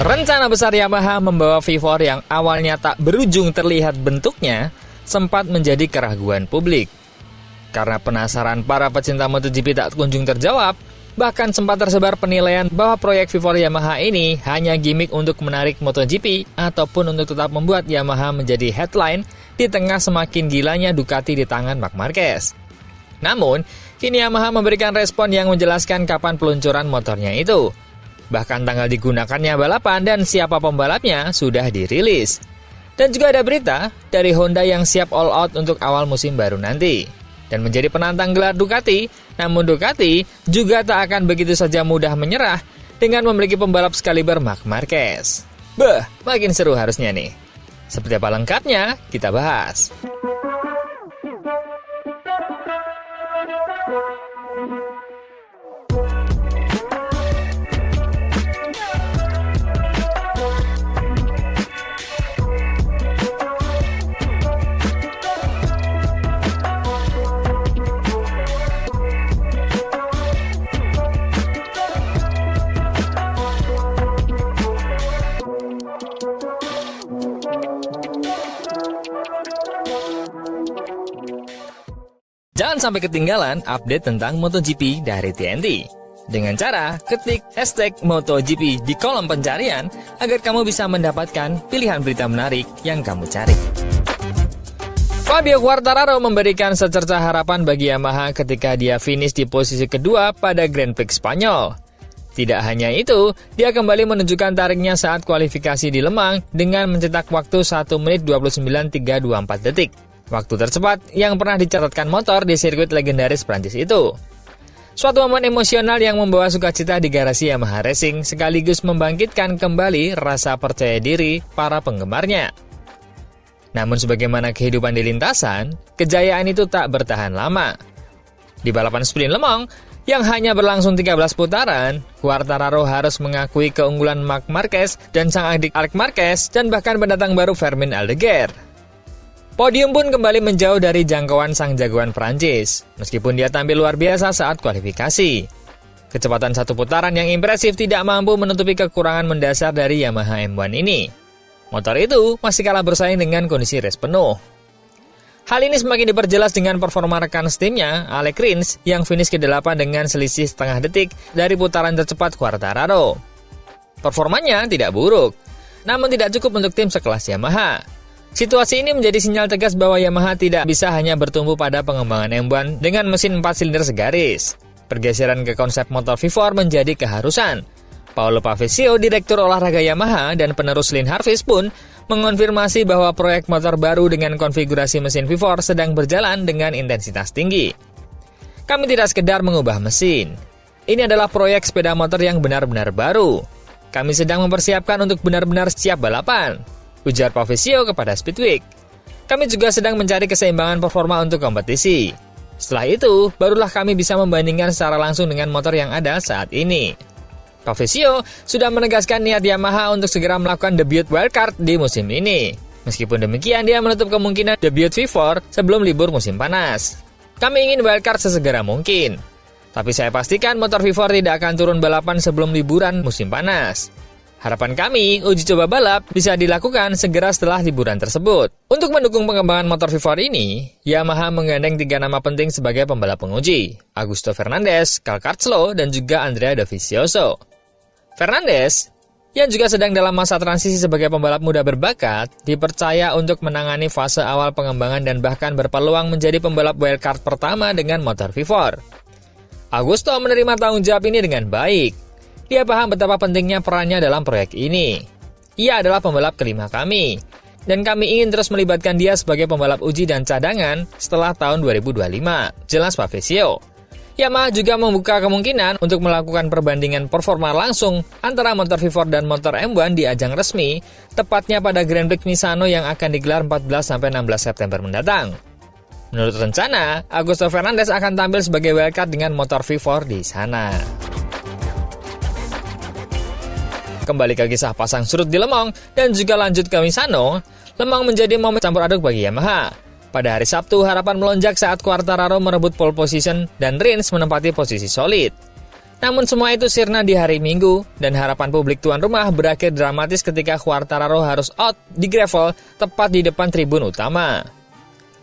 Rencana besar Yamaha membawa V4 yang awalnya tak berujung terlihat bentuknya sempat menjadi keraguan publik. Karena penasaran para pecinta MotoGP tak kunjung terjawab, bahkan sempat tersebar penilaian bahwa proyek V4 Yamaha ini hanya gimmick untuk menarik MotoGP ataupun untuk tetap membuat Yamaha menjadi headline di tengah semakin gilanya Ducati di tangan Marc Marquez. Namun, kini Yamaha memberikan respon yang menjelaskan kapan peluncuran motornya itu. Bahkan tanggal digunakannya balapan dan siapa pembalapnya sudah dirilis. Dan juga ada berita dari Honda yang siap all out untuk awal musim baru nanti. Dan menjadi penantang gelar Ducati, namun Ducati juga tak akan begitu saja mudah menyerah dengan memiliki pembalap sekaliber Marc Marquez. Makin seru harusnya nih. Seperti apa lengkapnya, kita bahas. Jangan sampai ketinggalan update tentang MotoGP dari TNT. Dengan cara ketik hashtag MotoGP di kolom pencarian agar kamu bisa mendapatkan pilihan berita menarik yang kamu cari. Fabio Quartararo memberikan secerca harapan bagi Yamaha ketika dia finish di posisi kedua pada Grand Prix Spanyol. Tidak hanya itu, dia kembali menunjukkan tariknya saat kualifikasi di Le Mans dengan mencetak waktu 1 menit 29.324 detik. Waktu tercepat yang pernah dicatatkan motor di sirkuit legendaris Prancis itu. Suatu momen emosional yang membawa sukacita di garasi Yamaha Racing sekaligus membangkitkan kembali rasa percaya diri para penggemarnya. Namun sebagaimana kehidupan di lintasan, kejayaan itu tak bertahan lama. Di balapan sprint Le Mans yang hanya berlangsung 13 putaran, Quartararo harus mengakui keunggulan Marc Marquez dan sang adik Alex Marquez dan bahkan pendatang baru Fermin Aldeguer. Podium pun kembali menjauh dari jangkauan sang jagoan Prancis, meskipun dia tampil luar biasa saat kualifikasi. Kecepatan satu putaran yang impresif tidak mampu menutupi kekurangan mendasar dari Yamaha M1 ini. Motor itu masih kalah bersaing dengan kondisi race penuh. Hal ini semakin diperjelas dengan performa rekan setimnya, Alex Rins, yang finish ke-8 dengan selisih setengah detik dari putaran tercepat Quartararo. Performanya tidak buruk, namun tidak cukup untuk tim sekelas Yamaha. Situasi ini menjadi sinyal tegas bahwa Yamaha tidak bisa hanya bertumpu pada pengembangan M1 dengan mesin 4 silinder segaris. Pergeseran ke konsep motor V4 menjadi keharusan. Paolo Pavesio, direktur olahraga Yamaha dan penerus Lin Harvis pun mengonfirmasi bahwa proyek motor baru dengan konfigurasi mesin V4 sedang berjalan dengan intensitas tinggi. Kami tidak sekedar mengubah mesin. Ini adalah proyek sepeda motor yang benar-benar baru. Kami sedang mempersiapkan untuk benar-benar siap balapan, ujar Pavesio kepada Speedweek. Kami juga sedang mencari keseimbangan performa untuk kompetisi. Setelah itu, barulah kami bisa membandingkan secara langsung dengan motor yang ada saat ini. Pavesio sudah menegaskan niat Yamaha untuk segera melakukan debut wildcard di musim ini. Meskipun demikian, dia menutup kemungkinan debut V4 sebelum libur musim panas. Kami ingin wildcard sesegera mungkin. Tapi saya pastikan motor V4 tidak akan turun balapan sebelum liburan musim panas. Harapan kami, uji coba balap bisa dilakukan segera setelah liburan tersebut. Untuk mendukung pengembangan motor V4 ini, Yamaha menggandeng 3 nama penting sebagai pembalap penguji, Augusto Fernandez, Cal Crutchlow, dan juga Andrea Dovizioso. Fernandez, yang juga sedang dalam masa transisi sebagai pembalap muda berbakat, dipercaya untuk menangani fase awal pengembangan dan bahkan berpeluang menjadi pembalap wildcard pertama dengan motor V4. Augusto menerima tanggung jawab ini dengan baik. Dia paham betapa pentingnya perannya dalam proyek ini. Ia adalah pembalap kelima kami, dan kami ingin terus melibatkan dia sebagai pembalap uji dan cadangan setelah tahun 2025, jelas Pavesio. Yamaha juga membuka kemungkinan untuk melakukan perbandingan performa langsung antara motor V4 dan motor M1 di ajang resmi, tepatnya pada Grand Prix Misano yang akan digelar 14-16 September mendatang. Menurut rencana, Augusto Fernandez akan tampil sebagai wildcard dengan motor V4 di sana. Kembali ke kisah pasang surut di Le Mans dan juga lanjut ke Misano, Le Mans menjadi momen campur aduk bagi Yamaha. Pada hari Sabtu, harapan melonjak saat Quartararo merebut pole position dan Rins menempati posisi solid. Namun semua itu sirna di hari Minggu, dan harapan publik tuan rumah berakhir dramatis ketika Quartararo harus out di gravel tepat di depan tribun utama.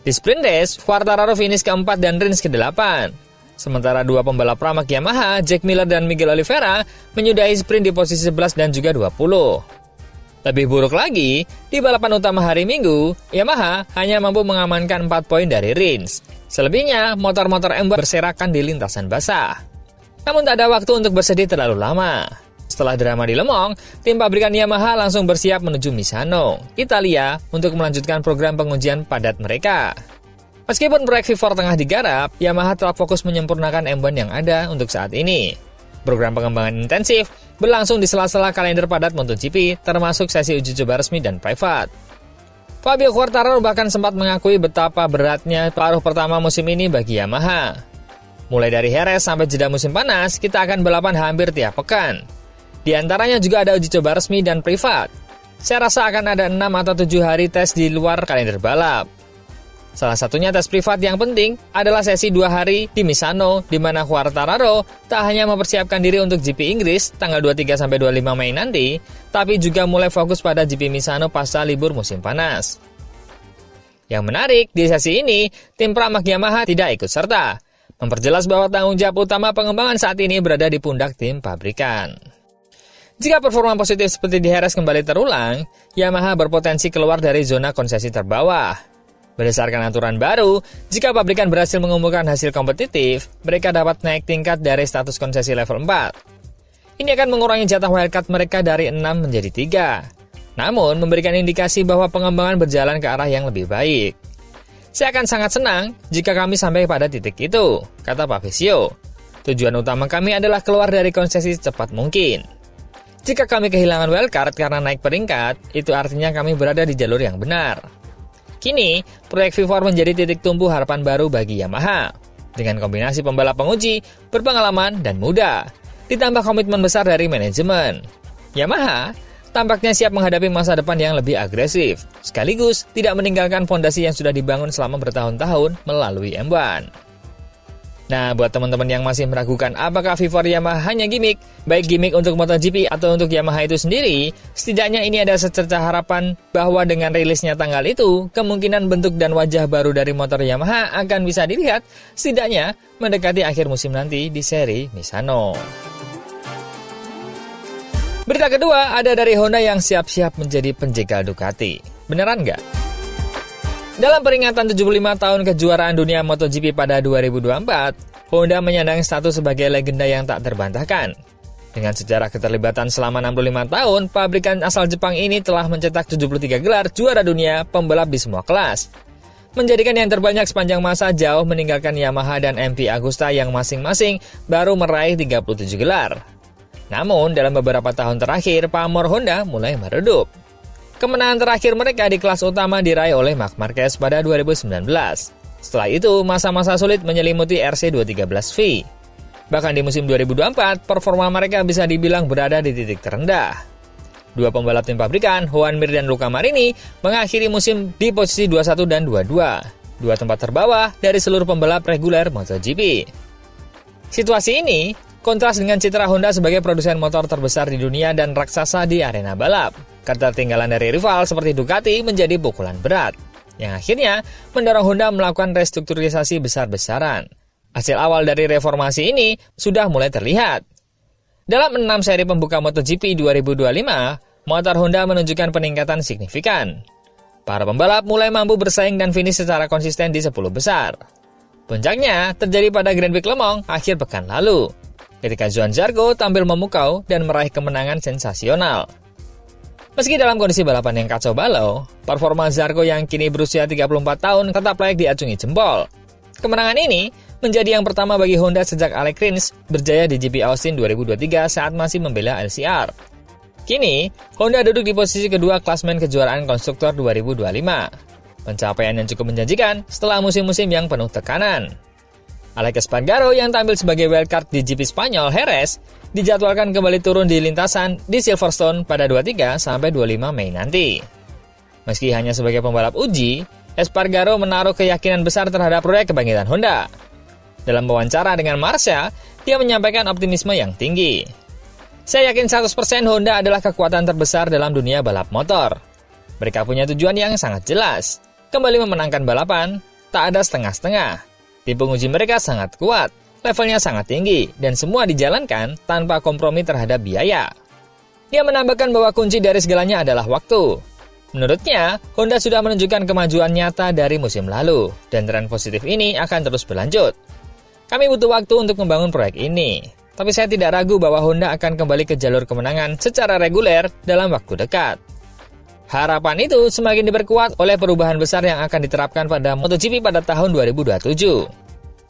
Di sprint race, Quartararo finish keempat dan Rins ke-8. Sementara dua pembalap pramak Yamaha, Jack Miller dan Miguel Oliveira, menyudahi sprint di posisi 11 dan juga 20. Lebih buruk lagi, di balapan utama hari Minggu, Yamaha hanya mampu mengamankan 4 poin dari Rins. Selebihnya, motor-motor M2 berserakan di lintasan basah. Namun tak ada waktu untuk bersedih terlalu lama. Setelah drama di Le Mans, tim pabrikan Yamaha langsung bersiap menuju Misano, Italia untuk melanjutkan program pengujian padat mereka. Meskipun proyek V4 tengah digarap, Yamaha telah fokus menyempurnakan M1 yang ada untuk saat ini. Program pengembangan intensif berlangsung di sela-sela kalender padat MotoGP, termasuk sesi uji coba resmi dan private. Fabio Quartararo bahkan sempat mengakui betapa beratnya paruh pertama musim ini bagi Yamaha. Mulai dari Jerez sampai jeda musim panas, kita akan balapan hampir tiap pekan. Di antaranya juga ada uji coba resmi dan privat. Saya rasa akan ada 6 atau 7 hari tes di luar kalender balap. Salah satunya tes privat yang penting adalah sesi 2 hari di Misano, di mana Quartararo tak hanya mempersiapkan diri untuk GP Inggris tanggal 23-25 Mei nanti, tapi juga mulai fokus pada GP Misano pasca libur musim panas. Yang menarik, di sesi ini, tim pramak Yamaha tidak ikut serta, memperjelas bahwa tanggung jawab utama pengembangan saat ini berada di pundak tim pabrikan. Jika performa positif seperti di Jerez kembali terulang, Yamaha berpotensi keluar dari zona konsesi terbawah. Berdasarkan aturan baru, jika pabrikan berhasil mengumpulkan hasil kompetitif, mereka dapat naik tingkat dari status konsesi level 4. Ini akan mengurangi jatah wildcard mereka dari 6 menjadi 3. Namun, memberikan indikasi bahwa pengembangan berjalan ke arah yang lebih baik. Saya akan sangat senang jika kami sampai pada titik itu, kata Fabrizio. Tujuan utama kami adalah keluar dari konsesi secepat mungkin. Jika kami kehilangan wildcard karena naik peringkat, itu artinya kami berada di jalur yang benar. Kini, proyek V4 menjadi titik tumbuh harapan baru bagi Yamaha. Dengan kombinasi pembalap penguji, berpengalaman, dan muda, ditambah komitmen besar dari manajemen. Yamaha tampaknya siap menghadapi masa depan yang lebih agresif, sekaligus tidak meninggalkan fondasi yang sudah dibangun selama bertahun-tahun melalui M1. Nah, buat teman-teman yang masih meragukan apakah V4 Yamaha hanya gimmick, baik gimmick untuk MotoGP atau untuk Yamaha itu sendiri, setidaknya ini ada secerca harapan bahwa dengan rilisnya tanggal itu, kemungkinan bentuk dan wajah baru dari motor Yamaha akan bisa dilihat, setidaknya mendekati akhir musim nanti di seri Misano. Berita kedua ada dari Honda yang siap-siap menjadi penjegal Ducati. Beneran nggak? Dalam peringatan 75 tahun kejuaraan dunia MotoGP pada 2024, Honda menyandang status sebagai legenda yang tak terbantahkan. Dengan sejarah keterlibatan selama 65 tahun, pabrikan asal Jepang ini telah mencetak 73 gelar juara dunia pembalap di semua kelas. Menjadikan yang terbanyak sepanjang masa jauh meninggalkan Yamaha dan MP Agusta yang masing-masing baru meraih 37 gelar. Namun, dalam beberapa tahun terakhir, pamor Honda mulai meredup. Kemenangan terakhir mereka di kelas utama diraih oleh Marc Marquez pada 2019. Setelah itu, masa-masa sulit menyelimuti RC213V. Bahkan di musim 2024, performa mereka bisa dibilang berada di titik terendah. Dua pembalap tim pabrikan, Joan Mir dan Luca Marini, mengakhiri musim di posisi 21 dan 22. Dua tempat terbawah dari seluruh pembalap reguler MotoGP. Situasi ini kontras dengan citra Honda sebagai produsen motor terbesar di dunia dan raksasa di arena balap. Ketertinggalan dari rival seperti Ducati menjadi pukulan berat, yang akhirnya mendorong Honda melakukan restrukturisasi besar-besaran. Hasil awal dari reformasi ini sudah mulai terlihat. Dalam 6 seri pembuka MotoGP 2025, motor Honda menunjukkan peningkatan signifikan. Para pembalap mulai mampu bersaing dan finish secara konsisten di 10 besar. Puncaknya terjadi pada Grand Prix Le Mans akhir pekan lalu, ketika Johann Zarco tampil memukau dan meraih kemenangan sensasional. Meski dalam kondisi balapan yang kacau balau, performa Zarco yang kini berusia 34 tahun tetap layak diacungi jempol. Kemenangan ini menjadi yang pertama bagi Honda sejak Alex Rins berjaya di GP Austin 2023 saat masih membela LCR. Kini, Honda duduk di posisi kedua klasmen kejuaraan konstruktor 2025. Pencapaian yang cukup menjanjikan setelah musim-musim yang penuh tekanan. Alex Espargaro yang tampil sebagai wildcard di GP Spanyol Jerez dijadwalkan kembali turun di lintasan di Silverstone pada 23-25 Mei nanti. Meski hanya sebagai pembalap uji, Espargaro menaruh keyakinan besar terhadap proyek kebangkitan Honda. Dalam wawancara dengan Marsha, dia menyampaikan optimisme yang tinggi. Saya yakin 100% Honda adalah kekuatan terbesar dalam dunia balap motor. Mereka punya tujuan yang sangat jelas, kembali memenangkan balapan, tak ada setengah-setengah. Tim penguji mereka sangat kuat, levelnya sangat tinggi, dan semua dijalankan tanpa kompromi terhadap biaya. Dia menambahkan bahwa kunci dari segalanya adalah waktu. Menurutnya, Honda sudah menunjukkan kemajuan nyata dari musim lalu, dan tren positif ini akan terus berlanjut. Kami butuh waktu untuk membangun proyek ini, tapi saya tidak ragu bahwa Honda akan kembali ke jalur kemenangan secara reguler dalam waktu dekat. Harapan itu semakin diperkuat oleh perubahan besar yang akan diterapkan pada MotoGP pada tahun 2027.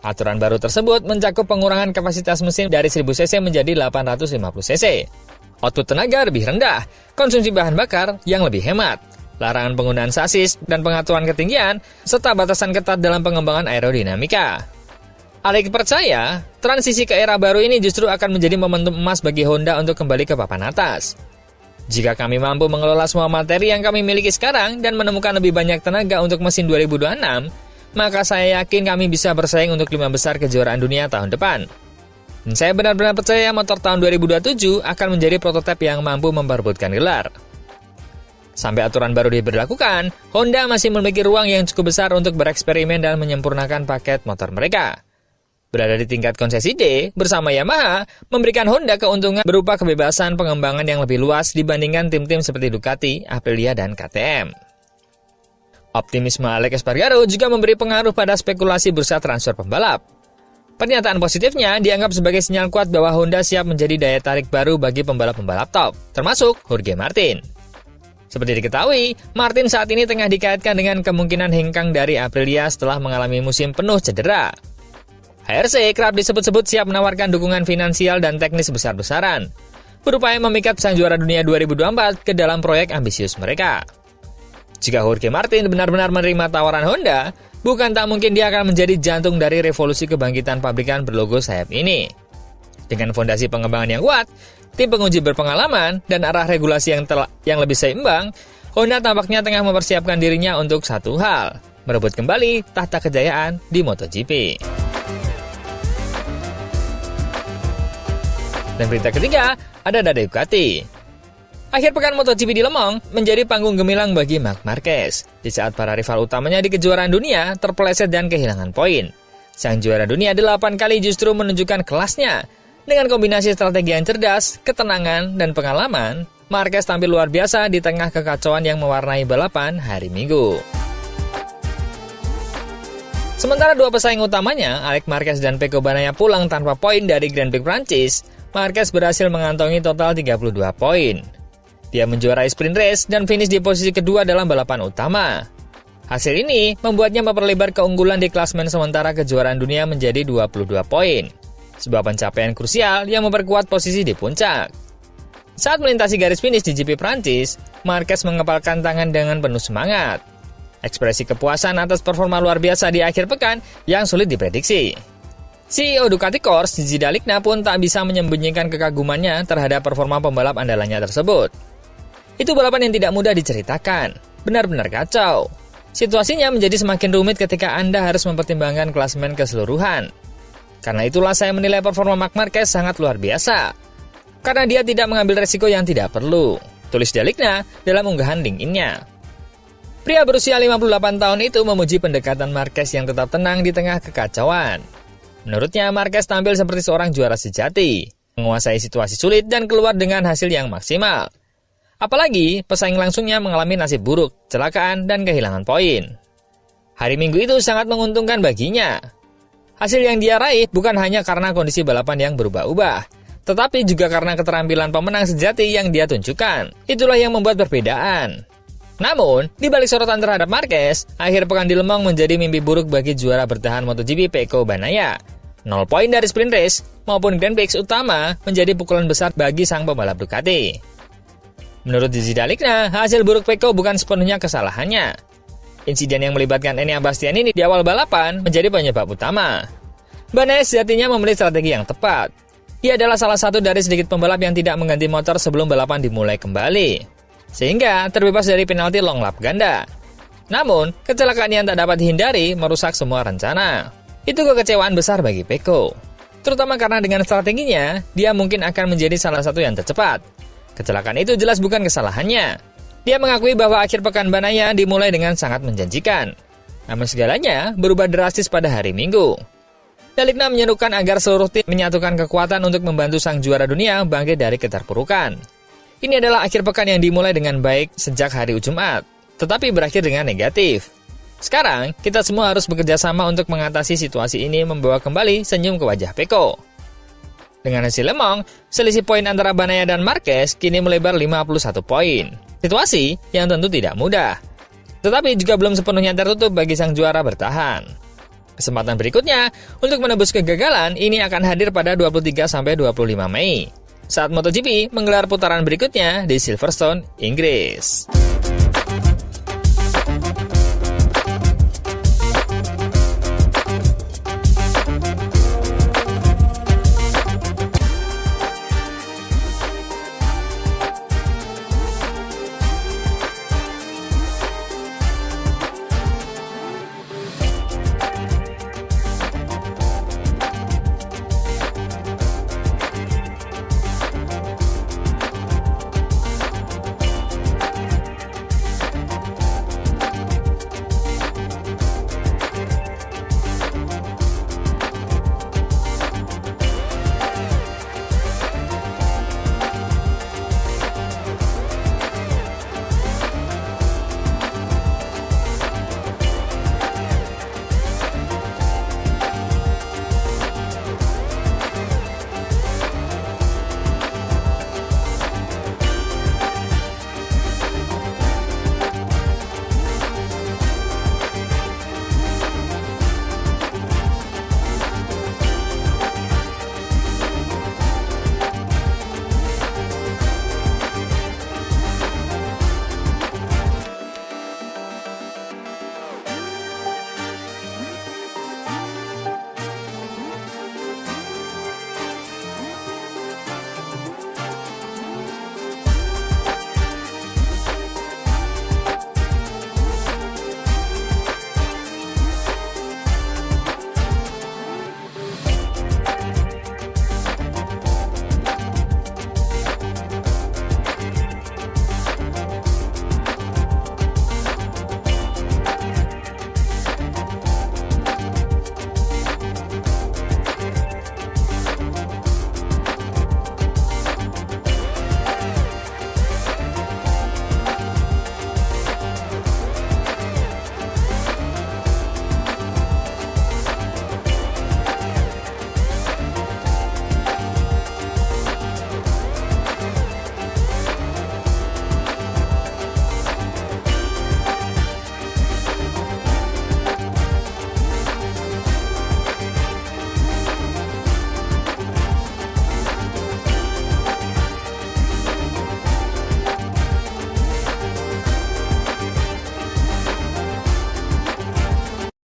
Aturan baru tersebut mencakup pengurangan kapasitas mesin dari 1000 cc menjadi 850 cc. Output tenaga lebih rendah, konsumsi bahan bakar yang lebih hemat, larangan penggunaan sasis dan pengaturan ketinggian, serta batasan ketat dalam pengembangan aerodinamika. Alex percaya, transisi ke era baru ini justru akan menjadi momentum emas bagi Honda untuk kembali ke papan atas. Jika kami mampu mengelola semua materi yang kami miliki sekarang dan menemukan lebih banyak tenaga untuk mesin 2026, maka saya yakin kami bisa bersaing untuk 5 besar kejuaraan dunia tahun depan. Dan saya benar-benar percaya motor tahun 2027 akan menjadi prototipe yang mampu memperebutkan gelar. Sampai aturan baru diberlakukan, Honda masih memiliki ruang yang cukup besar untuk bereksperimen dan menyempurnakan paket motor mereka. Berada di tingkat konsesi D, bersama Yamaha, memberikan Honda keuntungan berupa kebebasan pengembangan yang lebih luas dibandingkan tim-tim seperti Ducati, Aprilia, dan KTM. Optimisme Alex Espargaro juga memberi pengaruh pada spekulasi bursa transfer pembalap. Pernyataan positifnya dianggap sebagai sinyal kuat bahwa Honda siap menjadi daya tarik baru bagi pembalap-pembalap top, termasuk Jorge Martin. Seperti diketahui, Martin saat ini tengah dikaitkan dengan kemungkinan hengkang dari Aprilia setelah mengalami musim penuh cedera. HRC kerap disebut-sebut siap menawarkan dukungan finansial dan teknis besar-besaran, berupaya memikat sang juara dunia 2024 ke dalam proyek ambisius mereka. Jika Jorge Martin benar-benar menerima tawaran Honda, bukan tak mungkin dia akan menjadi jantung dari revolusi kebangkitan pabrikan berlogo sayap ini. Dengan fondasi pengembangan yang kuat, tim penguji berpengalaman, dan arah regulasi yang lebih seimbang, Honda tampaknya tengah mempersiapkan dirinya untuk satu hal, merebut kembali tahta kejayaan di MotoGP. Dan berita ketiga, ada dari Ducati. Akhir pekan MotoGP di Le Mans menjadi panggung gemilang bagi Marc Marquez, di saat para rival utamanya di kejuaraan dunia terpeleset dan kehilangan poin. Sang juara dunia 8 kali justru menunjukkan kelasnya. Dengan kombinasi strategi yang cerdas, ketenangan, dan pengalaman, Marquez tampil luar biasa di tengah kekacauan yang mewarnai balapan hari Minggu. Sementara dua pesaing utamanya, Alex Marquez dan Pecco Bagnaia pulang tanpa poin dari Grand Prix Prancis, Marquez berhasil mengantongi total 32 poin. Dia menjuarai sprint race dan finish di posisi kedua dalam balapan utama. Hasil ini membuatnya memperlebar keunggulan di klasemen sementara kejuaraan dunia menjadi 22 poin. Sebuah pencapaian krusial yang memperkuat posisi di puncak. Saat melintasi garis finish di GP Prancis, Marquez mengepalkan tangan dengan penuh semangat. Ekspresi kepuasan atas performa luar biasa di akhir pekan yang sulit diprediksi. CEO Ducati Corse, Gigi D'Aligna pun tak bisa menyembunyikan kekagumannya terhadap performa pembalap andalannya tersebut. Itu balapan yang tidak mudah diceritakan, benar-benar kacau. Situasinya menjadi semakin rumit ketika Anda harus mempertimbangkan klasemen keseluruhan. Karena itulah saya menilai performa Marc Marquez sangat luar biasa. Karena dia tidak mengambil resiko yang tidak perlu, tulis D'Aligna dalam unggahan LinkedIn-nya. Pria berusia 58 tahun itu memuji pendekatan Marquez yang tetap tenang di tengah kekacauan. Menurutnya, Marquez tampil seperti seorang juara sejati, menguasai situasi sulit dan keluar dengan hasil yang maksimal. Apalagi, pesaing langsungnya mengalami nasib buruk, kecelakaan, dan kehilangan poin. Hari Minggu itu sangat menguntungkan baginya. Hasil yang dia raih bukan hanya karena kondisi balapan yang berubah-ubah, tetapi juga karena keterampilan pemenang sejati yang dia tunjukkan. Itulah yang membuat perbedaan. Namun, di balik sorotan terhadap Marquez, akhir pekan di Le Mans menjadi mimpi buruk bagi juara bertahan MotoGP Pecco Bagnaia. 0 poin dari sprint race maupun Grand Prix utama menjadi pukulan besar bagi sang pembalap Ducati. Menurut Gigi D'Aligna, hasil buruk Pecco bukan sepenuhnya kesalahannya. Insiden yang melibatkan Enea Bastian ini di awal balapan menjadi penyebab utama. Bagnaia sejatinya memilih strategi yang tepat. Ia adalah salah satu dari sedikit pembalap yang tidak mengganti motor sebelum balapan dimulai kembali, sehingga terbebas dari penalti long lap ganda. Namun, kecelakaan yang tak dapat dihindari merusak semua rencana. Itu kekecewaan besar bagi Pecco. Terutama karena dengan strateginya, dia mungkin akan menjadi salah satu yang tercepat. Kecelakaan itu jelas bukan kesalahannya. Dia mengakui bahwa akhir pekan Banaya dimulai dengan sangat menjanjikan. Namun segalanya berubah drastis pada hari Minggu. Dalikna menyerukan agar seluruh tim menyatukan kekuatan untuk membantu sang juara dunia bangkit dari keterpurukan. Ini adalah akhir pekan yang dimulai dengan baik sejak hari Jumat, tetapi berakhir dengan negatif. Sekarang, kita semua harus bekerja sama untuk mengatasi situasi ini membawa kembali senyum ke wajah Pecco. Dengan hasil lemong, selisih poin antara Banaya dan Marquez kini melebar 51 poin. Situasi yang tentu tidak mudah. Tetapi juga belum sepenuhnya tertutup bagi sang juara bertahan. Kesempatan berikutnya untuk menebus kegagalan ini akan hadir pada 23-25 Mei saat MotoGP menggelar putaran berikutnya di Silverstone, Inggris.